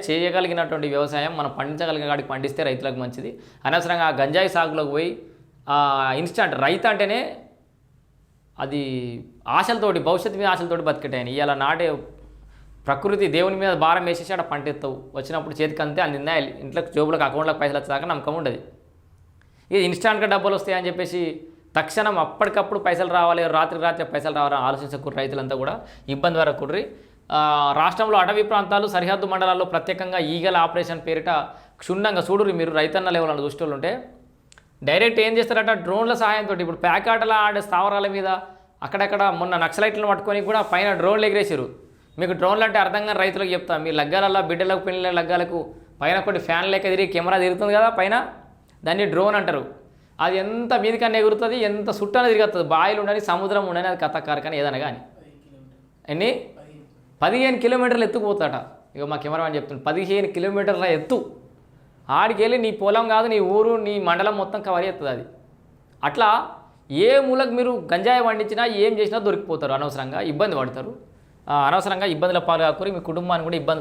చేయగలిగినటువంటి వ్యవసాయం మనం పండించగలిగిన కాడికి పండిస్తే రైతులకు మంచిది. అనవసరంగా ఆ గంజాయి సాగులోకి పోయి ఇన్స్టంట్ రైతు అంటేనే అది ఆశలతోటి భవిష్యత్తు మీద ఆశలతోటి బతికేటాయని ఇవాళ నాటే ప్రకృతి దేవుని మీద భారం వేసేసి ఆడ పంట ఎత్తావు వచ్చినప్పుడు చేతికి అంతే అది నిందా ఇంట్లోకి జోబులకు అకౌంట్లకు పైసలు వచ్చేదాకా నమ్మకం ఉండదు. ఇది ఇన్స్టాంట్గా డబ్బులు వస్తాయని చెప్పేసి తక్షణం అప్పటికప్పుడు పైసలు రావాలి రాత్రి పైసలు రావాలని ఆలోచించకూడదు. రైతులంతా కూడా ఇబ్బంది వరకుర్రి. రాష్ట్రంలో అటవీ ప్రాంతాలు సరిహద్దు మండలాల్లో ప్రత్యేకంగా ఈగల ఆపరేషన్ పేరిట క్షుణ్ణంగా చూడుర్రి మీరు రైతన్న లెవెల్ చూసేవాళ్ళు ఉంటే డైరెక్ట్ ఏం చేస్తారట డ్రోన్ల సహాయంతో ఇప్పుడు ప్యాకాటల ఆడే స్థావరాల మీద అక్కడక్కడ మొన్న నక్సలైట్లను పట్టుకొని కూడా పైన డ్రోన్లు ఎగిరేసారు. మీకు డ్రోన్లు అంటే అర్థం కాని రైతులకు చెప్తా మీ లగ్గాలల్లో బిడ్డలకు పిల్లల లగ్గాలకు పైన ఒకటి ఫ్యాన్ లెక్క తిరిగి కెమెరా తిరుగుతుంది కదా పైన దాన్ని డ్రోన్ అంటారు. అది ఎంత మీదికన్నా ఎగురుతుంది ఎంత చుట్టానే తిరుగుతుంది బాయిలు ఉండని సముద్రం ఉండని అది కథ కారకని ఏదైనా కానీ ఎన్ని 15 కిలోమీటర్లు ఎత్తుకుపోతాట. ఇక మా కెమెరామెన్ చెప్తుంది 15 కిలోమీటర్ల ఎత్తు ఆడికి వెళ్ళి నీ పొలం కాదు నీ ఊరు నీ మండలం మొత్తం కవర్ చేస్తుంది అది. అట్లా ఏ మూలకు మీరు గంజాయి పండించినా ఏం చేసినా దొరికిపోతారు. అనవసరంగా ఇబ్బంది పడతారు. అనవసరంగా ఇబ్బందుల పాలు కాకూరి మీ కుటుంబాన్ని కూడా ఇబ్బంది